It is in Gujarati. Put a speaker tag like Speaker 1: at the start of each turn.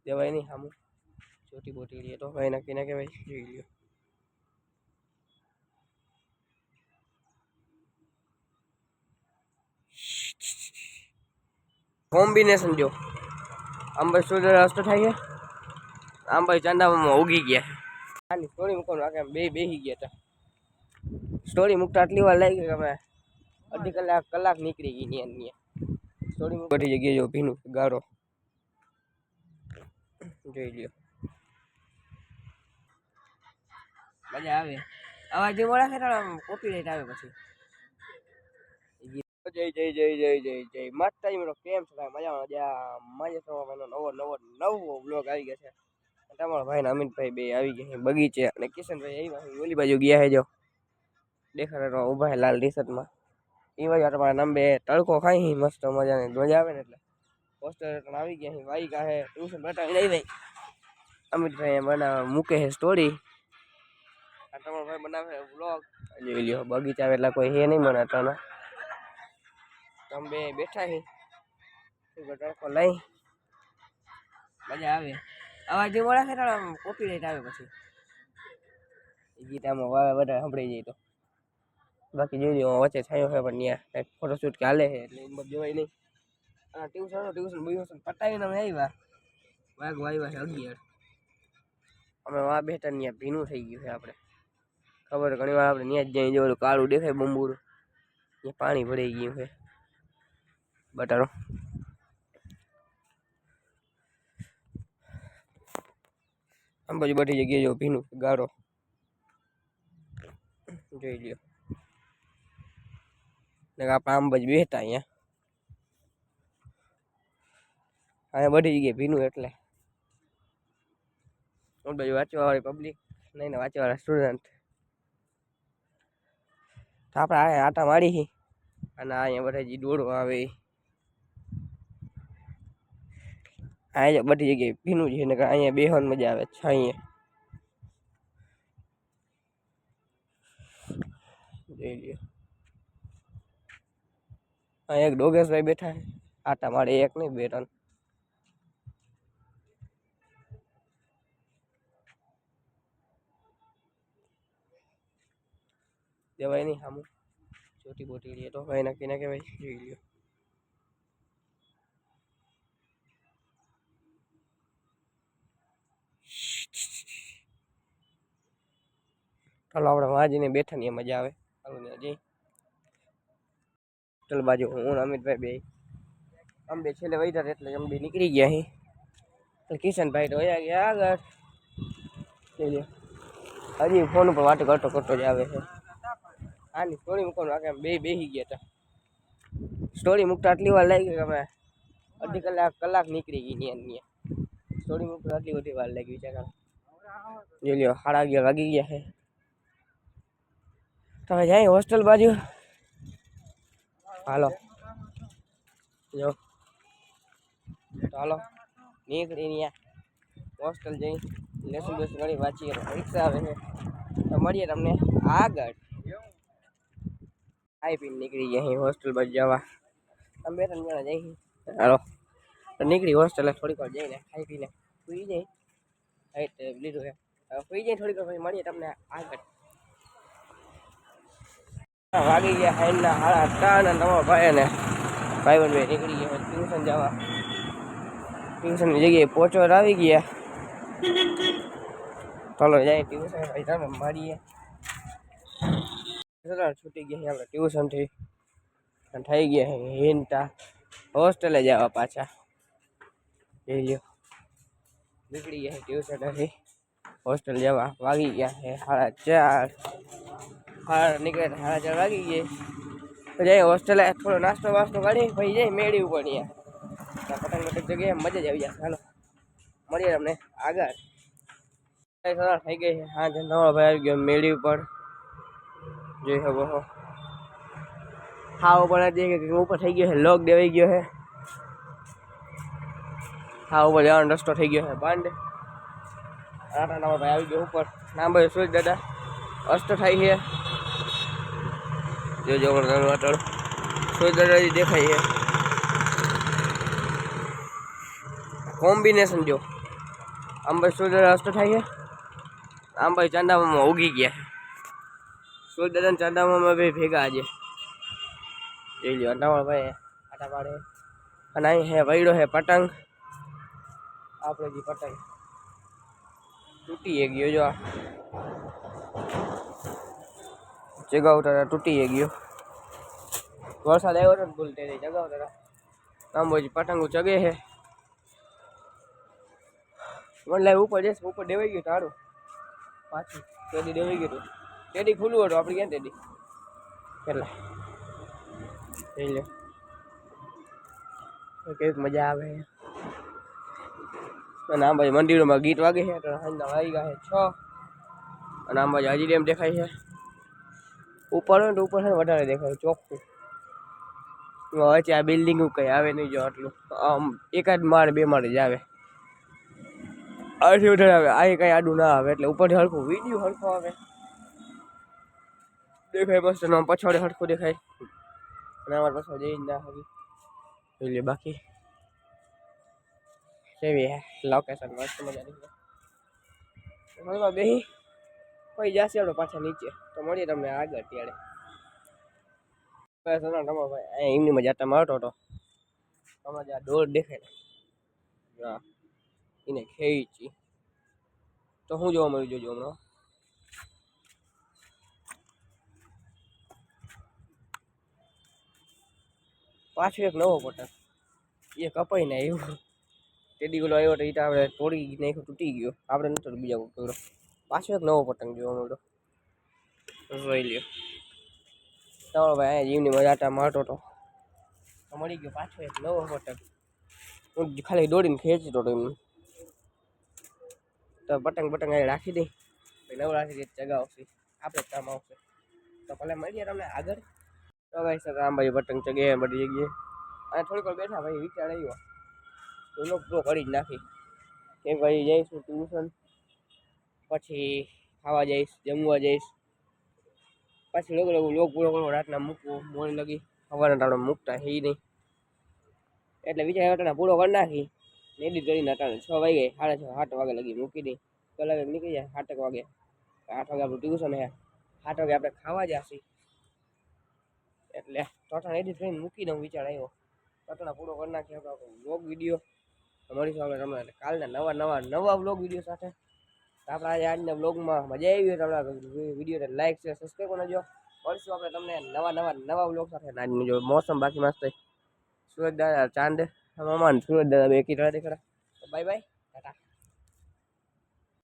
Speaker 1: દેવાય નહીં સામું ચોટી બોટી રહીએ તો ભાઈ નક્કી ના કહેવાય જોઈ લ્યો કોમ્બિનેશન જો આંબાઈ સૂર્ય રસ્તો થાય છે આંબાઈ ચાંદામાં ઉગી ગયા આની સ્ટોરી મૂકવાનું આખે બે બેસી ગયા હતા સ્ટોરી મૂકતા આટલી વાર લાગી કે અમે અડધી કલાક નીકળી ગઈ ની સ્ટોરી બધી જગ્યાએ જો ભીનું ગારો જોઈ લ્યો મજા આવે અવાજ જે મોડા ખેતા કોપી રાઈટ આવે પછી જય જય જય જય જય જય માતા મેળો કેમ છે મજામાં મજા થવાનો નવો બ્લોગ આવી ગયા છે તમારા ભાઈ ને અમિતભાઈ બે આવી ગયા છે બગીચે અને કિશનભાઈ આવી ઓલી બાજુ ગયા છે જો દેખાડો ઉભા છે લાલ ટી શર્ટમાં એ બાજુ તમારા નંબે તડકો ખાઈ મસ્ત મજાની મજા આવે ને એટલે પોસ્ટર આવી ગયા છે વાઈ કા હે ટ્યુશન બતાવી લઈ ભાઈ અમિતભાઈ બનાવે મૂકે છે સ્ટોરી તમારો ભાઈ બનાવે બ્લોગ જોઈ લ્યો બગીચા એટલા કોઈ હે નહીં બનાવતા ને તમે બે બેઠા છે તડકો લઈ મજા આવે અવાજ જે મોડા ખેતા કોપી રાઈટ આવે પછી ગીતામાં વાવે વધારે સાંભળી જાય તો બાકી જોઈ લો વચ્ચે છાયો છે પણ ત્યાં કંઈક ફોટોશૂટ કે હાલે છે એટલે એમ જોવાય નહીં ટ્યુશન પટાવીને અમે આવ્યા વાગ્યા છે 11 અમે વા બેઠા ત્યાં ભીનું થઈ ગયું છે આપણે ખબર ઘણી વાર આપણે ત્યાં જ જઈ જો કાળું દેખાય બંબુરું ત્યાં પાણી ભરાઈ ગયું છે બટારો આમ બાજુ બધી જગ્યાએ જો ભીનું ગારો જોઈ લ્યો ને આપણે આમ બાજુ બેઠા અહીંયા બધી જગ્યાએ ભીનું એટલે બાજુ વાંચવા વાળી પબ્લિક નહીં ને વાંચવા વાળા સ્ટુડન્ટ આપણે આ આટા મારી અને અહીંયા બધા જે દોડો આવે અહીંયા બધી જગ્યાએ ભીનું છે ને અહીંયા બેહવાની મજા આવે છે અહીંયા જોઈ લ્યો અહીંયા એક ડોગેશભાઈ બેઠા છે આટા મારે એક નહીં 2 3 દેવાય નહીં સામું ચોટી બોટી રહીએ તો ભાઈ નક્કી ના કહેવાય જોઈ લ્યો ચાલો આપણે વાંચીને બેઠા ને મજા આવે ચાલો ને જઈ ચાલ બાજુ હું અમિતભાઈ બે અંબે છેલ્લે વૈધા એટલે અંબે નીકળી ગયા હે કિશનભાઈ તો વયા ગયા આગળ હજી ફોન ઉપર વાતો કરતો જ આવે છે આની સ્ટોરી મૂકવાનું આખે બે બેસી ગયા હતા સ્ટોરી મૂકતા આટલી વાર લાગી કે અમે અડધી કલાક નીકળી ગઈ ની સ્ટોરી મૂકતા આટલી બધી વાર લાગી વિચાર જોઈ લ્યો 11:30 વાગી ગયા છે તમે જાય હોસ્ટેલ બાજુ હાલો જો ચાલો નીકળી ત્યાં હોસ્ટેલ જઈ લેસન બેસન ઘણી વાંચીએ પરીક્ષા આવે છે તો મળીએ તમને આગળ ખાઈ પીને નીકળી ગયા અહીં હોસ્ટેલ બાજુ જવા અમે 2 3 જણા જઈ હાલો તો નીકળી હોસ્ટેલ થોડીક વાર જઈને ખાઈ પીને સુઈ જાય લીધું છે સુઈ જાય થોડીક વાર પછી મળીએ તમને આગળ વાગી ગયા ખાઈના 8:30 અને તમારા ભાઈ ને ભાઈ નીકળી ગયા ટ્યુશન જવા ટ્યુશનની જગ્યાએ પહોંચવા આવી ગયા ચાલો જાય ટ્યુશન ભાઈ તમે મળીએ છૂટી ગયા આપણે ટ્યુશનથી થઈ ગયા હિંટા હોસ્ટેલે જવા પાછા જોઈ લ્યો નીકળી ગયા ટ્યુશનથી હોસ્ટેલ જવા વાગી ગયા છે 4:30 નીકળે 4:30 વાગી ગયા તો જાય હોસ્ટેલે થોડો નાસ્તો વાસ્તો કાઢી પછી જાય મેળી ઉપર ત્યાં પતંગ જગ્યાએ મજા જ આવી જાય ચાલો મળીએ તમને આગળ થઈ ગઈ છે હા નવા ભાઈ આવી ગયો મેળી ઉપર જોઈ શકો છો હા ઉપર ઉપર થઈ ગયો છે લોક દેવાઈ ગયો છે હા ઉપર જવાનો રસ્તો થઈ ગયો છે બંધ આટા નવા ભાઈ આવી ગયો ઉપર નામ ભાઈ સુજ દાદા અસ્ત થાય છે જોજો વાટળ સુજ દાદા દેખાય છે કોમ્બિનેશન જો આંબાઈ સૂર્ય અસ્ત થાય છે. આંબાઈ ચાંદામાં ઉગી ગયા છે. સૂર્યદાદા ચાંદામાં બે ભેગા આજે જોઈ લો. અંડાવણ ભાઈ આટા પાડે અને અહીં હે વૈડો હે પતંગ. આપણે જે પતંગ તૂટી ગયો જો જગાવતા તૂટી ગયો. વરસાદ આવ્યો હતો ને ભૂલ થઈ જગાવતા આંબોજી પતંગો ચગે છે. મને લાગે ઉપર જશે, ઉપર દેવાઈ ગયું તારું પાછું ટેડી દેવાઈ ગયું હતું. ટેડી ખુલ્લું હતું આપણે ક્યાં ટેડી કેટલા જોઈ લે કેવી મજા આવે. અને આંબાજી મંદિરોમાં ગીત વાગે છે તો સાંજના વાગી ગયા છે 6 અને આંબાજી હાજી ડેમ દેખાય છે. ઉપર હોય ને તો ઉપર છે ને વધારે દેખાય ચોખ્ખું. વચ્ચે આ બિલ્ડિંગ કઈ આવે નહીં જો આટલું આમ એકાદ માળ બે માળ જ આવે. આથી વધારે આવે આ કઈ આડું ના આવે એટલે ઉપરથી હરખું વિડીયો હરખો આવે દેખાય મસ્ત. આમ પછાડે હરખું દેખાય અને અમારે પાછળ જઈ ના આવી એટલે બાકી કેવી લોકેશન મસ્ત મજાની બેહી કોઈ જશે આપણે પાછા નીચે તો મળીએ તમને આગળ ત્યારે. એમની મજા તમે આવતો હતો તમારે આ દોર દેખાય ને એને ખેંચી તો શું જોવા મળ્યું જોજો હમણાં. પાછું એક નવો પતંગ એ કપાઈ ને એવું ટેડી ગોલો આવ્યો તો એ તો આપણે તોડી નાખ્યો તૂટી ગયો. આપણે નતો બીજા કોઈ પાછો એક નવો પતંગ જોવા મળ્યો જોઈ લ્યો. તમારો ભાઈ અહીંયા જીવની મજા આટા મારતો હતો મળી ગયો પાછો એક નવો પતંગ. હું ખાલી દોડીને ખેંચતો હતો એમને તો પતંગ અહીં રાખી દઈ નવ રાખી દે ચગાવશે આપણે કામ આવશે તો ભલે મળીએ તમને આગળ. તો ભાઈ સર આંબાજી પતંગ ચગે બધી જગ્યાએ અને થોડીક વાર બેઠા ભાઈ વિચાર આવ્યો તો લોકો કરી જ નાખી કેમ ભાઈ જઈશું ટ્યુશન પછી ખાવા જઈશ જમવા જઈશ પછી લોક પૂરો કરો રાતના મૂકવો મોડી લગી સવારના ટાણે મૂકતા હે નહીં એટલે વિચાર અટાણા પૂરો કરી નાખી એડિટ કરીને અટાણે 6 વાગે 6:30 7 વાગે લગી મૂકી દઈ કલાક નીકળી જાય 8 વાગે 8 વાગે આપણું ટ્યુશન હે 8 વાગે આપણે ખાવા જશે એટલે અટાણે એડિટ કરીને મૂકી દઉં વિચાર આવ્યો અટાણા પૂરો કરી નાખીએ આપણો વ્લોગ વિડીયો. મળીશું આપણે તમને કાલના નવા વ્લોગ વિડીયો સાથે. આપણે આજના વ્લોગમાં મજા આવી હોય તો આપણા વિડીયોને લાઈક શેર સબસ્ક્રાઈબ કરજો. મળીશું આપણે તમને નવા વ્લોગ સાથે. આજની જો મોસમ બાકી મસ્ત સુરત દાદા ચાંદ મામા સુરત દાદા બે કીધા દેખાડા. Bye bye Tata.